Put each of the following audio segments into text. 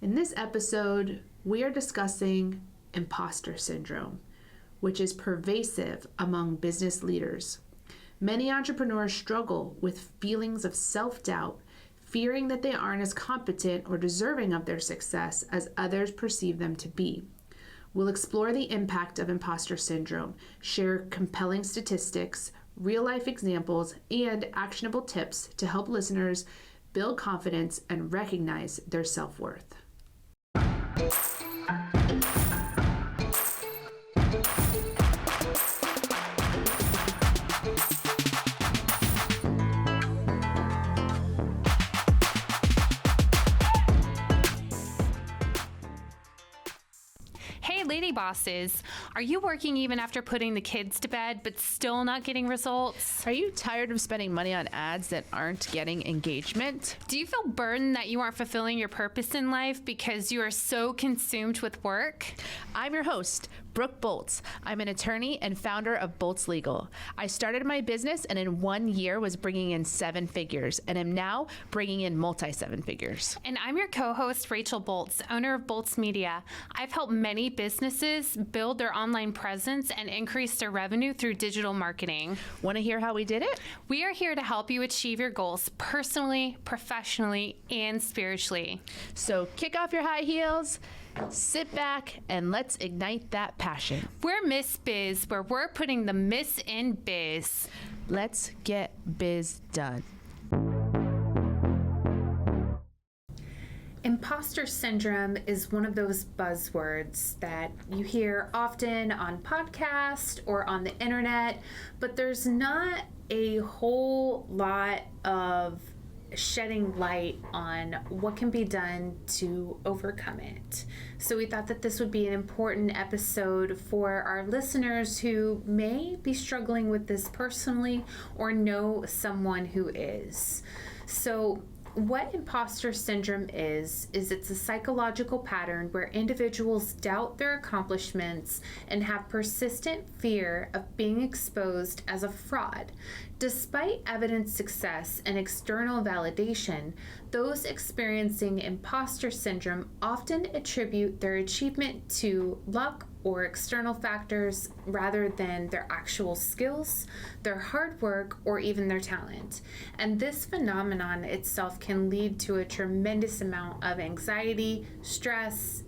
In this episode, we are discussing imposter syndrome, which is pervasive among business leaders. Many entrepreneurs struggle with feelings of self-doubt, fearing that they aren't as competent or deserving of their success as others perceive them to be. We'll explore the impact of imposter syndrome, share compelling statistics, real-life examples, and actionable tips to help listeners build confidence and recognize their self-worth. Hey, lady bosses, are you working even after putting the kids to bed but still not getting results? Are you tired of spending money on ads that aren't getting engagement? Do you feel burdened that you aren't fulfilling your purpose in life because you are so consumed with work? I'm your host, Brooke Boltz. I'm an attorney and founder of Boltz Legal. I started my business and in 1 year was bringing in 7 figures and am now bringing in multi-7 figures. And I'm your co-host, Rachel Boltz, owner of Boltz Media. I've helped many businesses build their online presence and increase their revenue through digital marketing. Want to hear how we did it? We are here to help you achieve your goals personally, professionally, and spiritually. So kick off your high heels, sit back, and let's ignite that passion. We're Miss Biz, where we're putting the miss in biz. Let's get biz done. Imposter syndrome is one of those buzzwords that you hear often on podcasts or on the internet, but there's not a whole lot of shedding light on what can be done to overcome it. So we thought that this would be an important episode for our listeners who may be struggling with this personally or know someone who is. So what imposter syndrome is it's a psychological pattern where individuals doubt their accomplishments and have persistent fear of being exposed as a fraud. Despite evident success and external validation, those experiencing imposter syndrome often attribute their achievement to luck or external factors rather than their actual skills, their hard work, or even their talent. And this phenomenon itself can lead to a tremendous amount of anxiety, stress,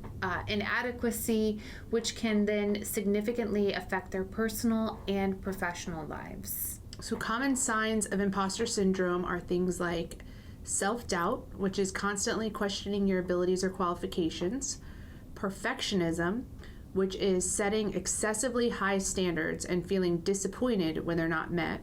inadequacy, which can then significantly affect their personal and professional lives. So common signs of imposter syndrome are things like self-doubt, which is constantly questioning your abilities or qualifications, perfectionism, which is setting excessively high standards and feeling disappointed when they're not met,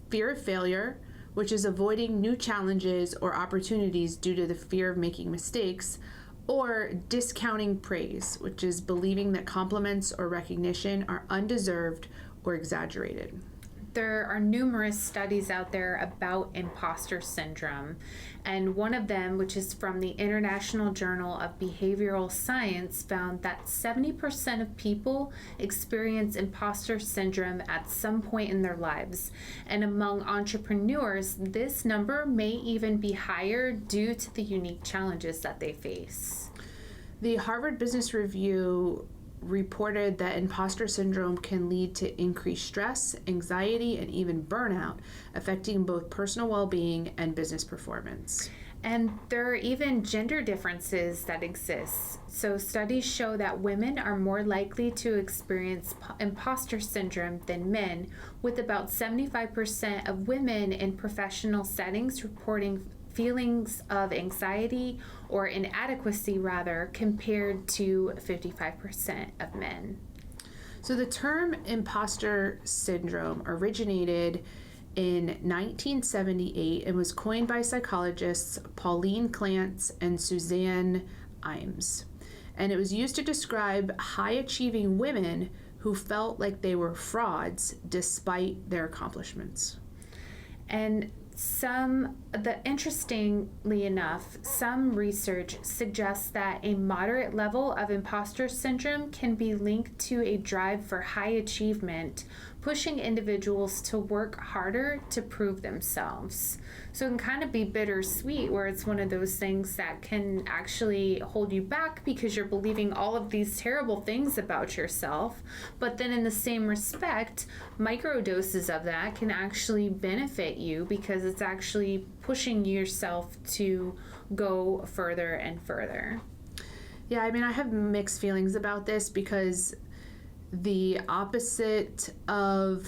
fear of failure, which is avoiding new challenges or opportunities due to the fear of making mistakes, or discounting praise, which is believing that compliments or recognition are undeserved or exaggerated. There are numerous studies out there about imposter syndrome, and one of them, which is from the International Journal of Behavioral Science, found that 70% of people experience imposter syndrome at some point in their lives. And among entrepreneurs, this number may even be higher due to the unique challenges that they face. The Harvard Business Review reported that imposter syndrome can lead to increased stress, anxiety, and even burnout, affecting both personal well-being and business performance. And there are even gender differences that exist. So studies show that women are more likely to experience imposter syndrome than men, with about 75% of women in professional settings reporting feelings of anxiety or inadequacy compared to 55% of men. So the term imposter syndrome originated in 1978 and was coined by psychologists Pauline Clance and Suzanne Imes. And it was used to describe high-achieving women who felt like they were frauds despite their accomplishments. And interestingly enough, some research suggests that a moderate level of imposter syndrome can be linked to a drive for high achievement, pushing individuals to work harder to prove themselves. So it can kind of be bittersweet, where it's one of those things that can actually hold you back because you're believing all of these terrible things about yourself. But then in the same respect, micro doses of that can actually benefit you because it's actually pushing yourself to go further and further. Yeah, I mean, I have mixed feelings about this because the opposite of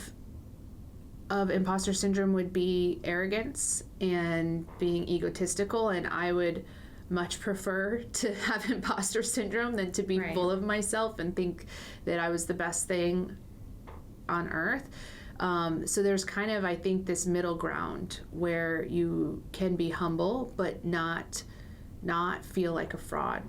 imposter syndrome would be arrogance and being egotistical, and I would much prefer to have imposter syndrome than to be full of myself and think that I was the best thing on earth. So there's kind of, I think, this middle ground where you can be humble but not feel like a fraud.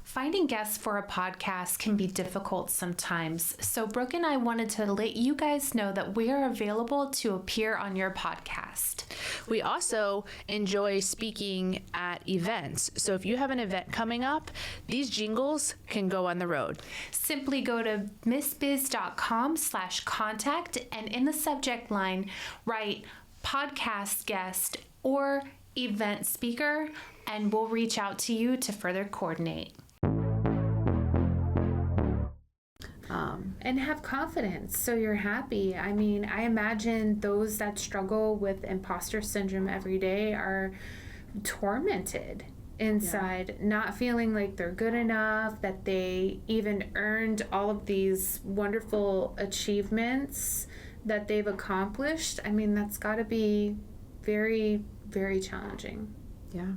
Finding guests for a podcast can be difficult sometimes, so Brooke and I wanted to let you guys know that we are available to appear on your podcast. We also enjoy speaking at events. So if you have an event coming up, these jingles can go on the road. Simply go to missbiz.com/contact and in the subject line, write podcast guest or event speaker, and we'll reach out to you to further coordinate. And have confidence so you're happy. I mean, I imagine those that struggle with imposter syndrome every day are tormented inside, not feeling like they're good enough, that they even earned all of these wonderful achievements that they've accomplished. I mean, that's got to be very, very challenging. Yeah.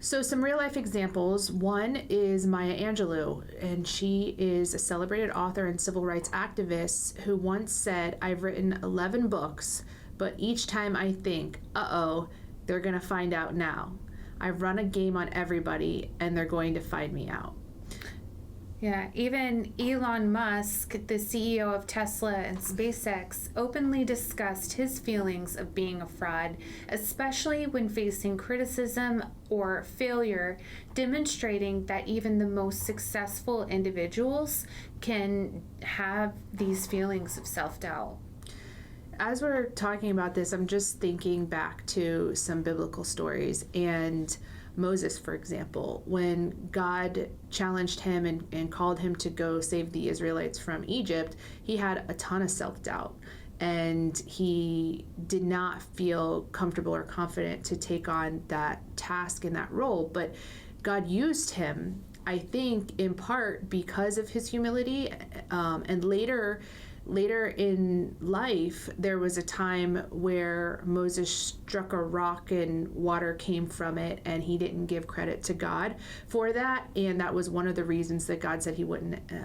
So some real life examples. One is Maya Angelou, and she is a celebrated author and civil rights activist who once said, "I've written 11 books, but each time I think, they're going to find out now. I've run a game on everybody and they're going to find me out." Yeah, even Elon Musk, the CEO of Tesla and SpaceX, openly discussed his feelings of being a fraud, especially when facing criticism or failure, demonstrating that even the most successful individuals can have these feelings of self-doubt. As we're talking about this, I'm just thinking back to some biblical stories, and Moses, for example, when God challenged him and called him to go save the Israelites from Egypt, he had a ton of self-doubt, and he did not feel comfortable or confident to take on that task and that role. But God used him, I think, in part because of his humility, and later in life, there was a time where Moses struck a rock and water came from it, and he didn't give credit to God for that. And that was one of the reasons that God said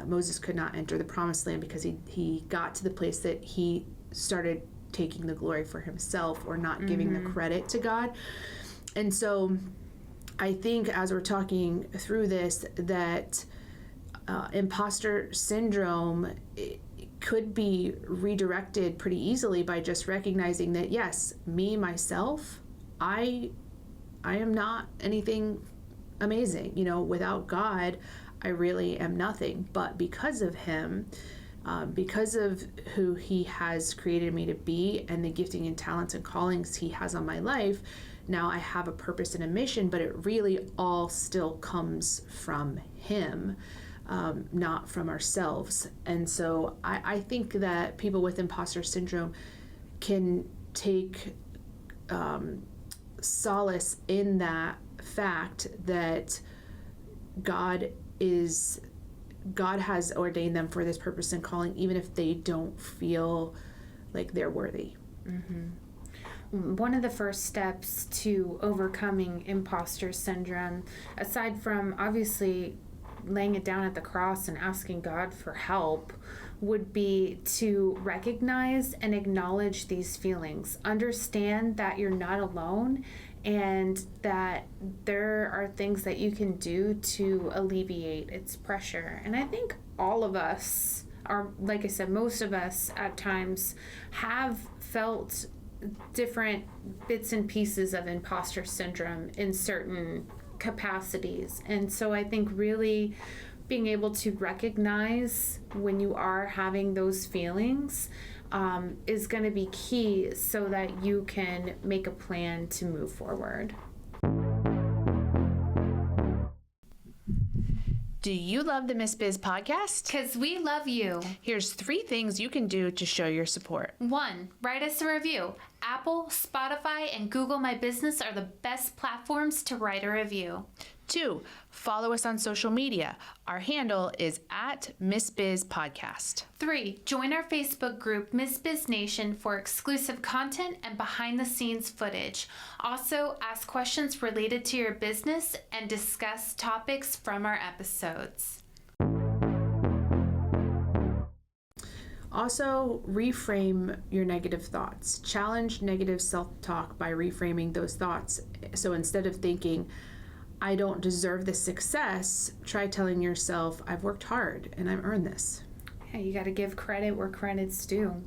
Moses could not enter the promised land, because he got to the place that he started taking the glory for himself or not giving the credit to God. And so I think as we're talking through this, that imposter syndrome could be redirected pretty easily by just recognizing that, yes, me, myself, I am not anything amazing. Without God, I really am nothing. But because of him, because of who he has created me to be and the gifting and talents and callings he has on my life, now I have a purpose and a mission, but it really all still comes from him. Not from ourselves. And so I think that people with imposter syndrome can take solace in that fact that God has ordained them for this purpose and calling, even if they don't feel like they're worthy. Mm-hmm. One of the first steps to overcoming imposter syndrome, aside from obviously laying it down at the cross and asking God for help, would be to recognize and acknowledge these feelings. Understand that you're not alone and that there are things that you can do to alleviate its pressure. And I think all of us are, like I said, most of us at times have felt different bits and pieces of imposter syndrome in certain capacities. And so I think really being able to recognize when you are having those feelings is going to be key so that you can make a plan to move forward. Do you love the Miss Biz podcast? Because we love you. Here's 3 things you can do to show your support. 1, write us a review. Apple, Spotify, and Google My Business are the best platforms to write a review. 2, follow us on social media. Our handle is @MissBizPodcast. 3, join our Facebook group, Miss Biz Nation, for exclusive content and behind-the-scenes footage. Also, ask questions related to your business and discuss topics from our episodes. Also, reframe your negative thoughts. Challenge negative self-talk by reframing those thoughts. So instead of thinking, I don't deserve this success, try telling yourself, I've worked hard and I've earned this. Yeah, you got to give credit where credit's due.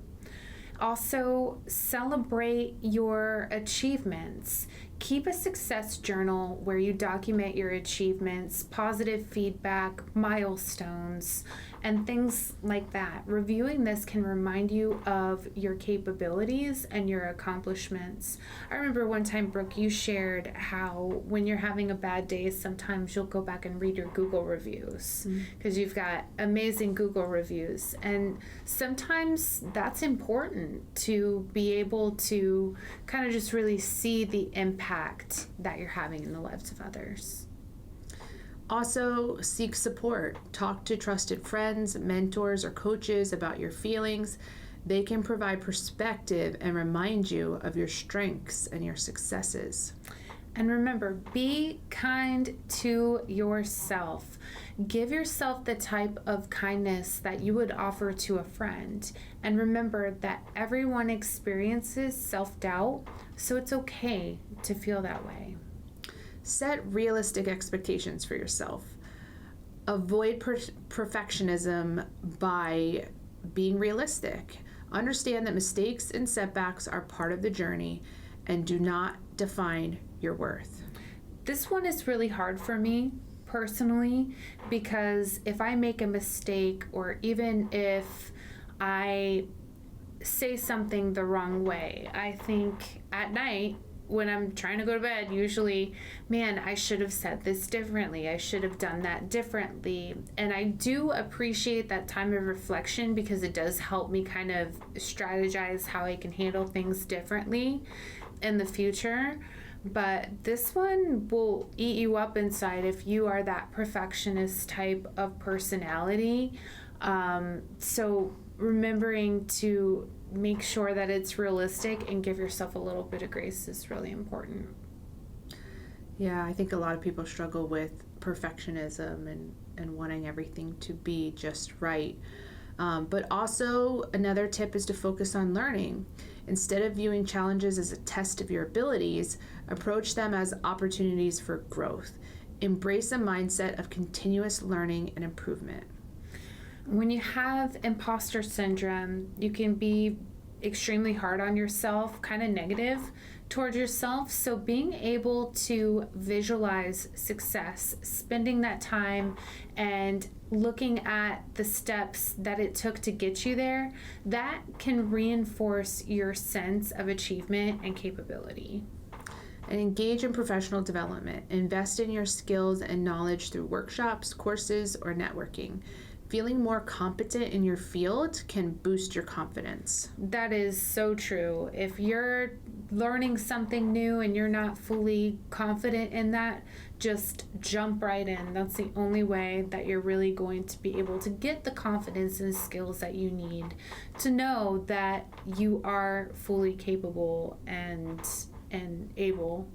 Also, celebrate your achievements. Keep a success journal where you document your achievements, positive feedback, milestones, and things like that. Reviewing this can remind you of your capabilities and your accomplishments. I remember one time, Brooke, you shared how when you're having a bad day, sometimes you'll go back and read your Google reviews because you've got amazing Google reviews. And sometimes that's important to be able to kind of just really see the impact that you're having in the lives of others. Also, seek support. Talk to trusted friends, mentors, or coaches about your feelings. They can provide perspective and remind you of your strengths and your successes. And remember, be kind to yourself. Give yourself the type of kindness that you would offer to a friend. And remember that everyone experiences self-doubt, so it's okay to feel that way. Set realistic expectations for yourself. Avoid perfectionism by being realistic. Understand that mistakes and setbacks are part of the journey and do not define your worth. This one is really hard for me personally because if I make a mistake or even if I say something the wrong way, I think at night when I'm trying to go to bed, usually, man, I should have said this differently. I should have done that differently. And I do appreciate that time of reflection because it does help me kind of strategize how I can handle things differently in the future. But this one will eat you up inside if you are that perfectionist type of personality. So remembering to make sure that it's realistic and give yourself a little bit of grace is really important. Yeah, I think a lot of people struggle with perfectionism and wanting everything to be just right. But also another tip is to focus on learning. Instead of viewing challenges as a test of your abilities, approach them as opportunities for growth. Embrace a mindset of continuous learning and improvement. When you have imposter syndrome, you can be extremely hard on yourself, kind of negative towards yourself. So being able to visualize success, spending that time and looking at the steps that it took to get you there, that can reinforce your sense of achievement and capability. And engage in professional development. Invest in your skills and knowledge through workshops, courses, or networking. Feeling more competent in your field can boost your confidence. That is so true. If you're learning something new and you're not fully confident in that, just jump right in. That's the only way that you're really going to be able to get the confidence and skills that you need to know that you are fully capable and able.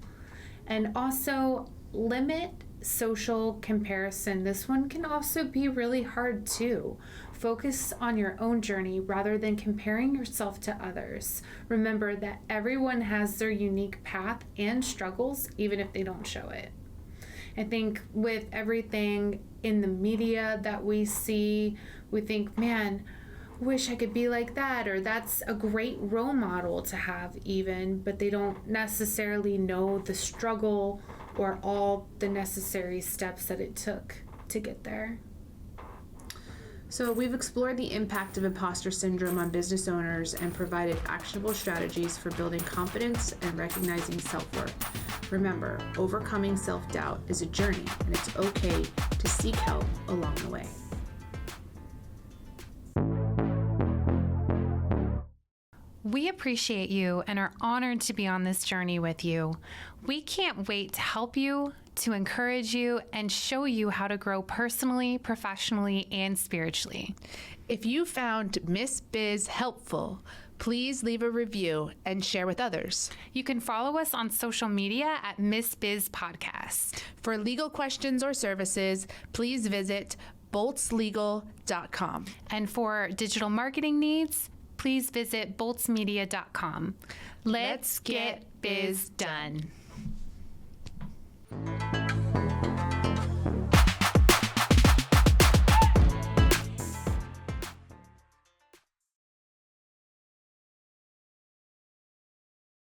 And also limit social comparison. This one can also be really hard too. Focus on your own journey rather than comparing yourself to others. Remember that everyone has their unique path and struggles, even if they don't show it. I think with everything in the media that we see, we think, man, wish I could be like that, or that's a great role model to have even, but they don't necessarily know the struggle or all the necessary steps that it took to get there. So we've explored the impact of imposter syndrome on business owners and provided actionable strategies for building confidence and recognizing self-worth. Remember, overcoming self-doubt is a journey, and it's okay to seek help along the way. We appreciate you and are honored to be on this journey with you. We can't wait to help you, to encourage you, and show you how to grow personally, professionally, and spiritually. If you found Miss Biz helpful, please leave a review and share with others. You can follow us on social media at Miss Biz Podcast. For legal questions or services, please visit boltslegal.com. And for digital marketing needs, please visit boltsmedia.com. Let's get biz done.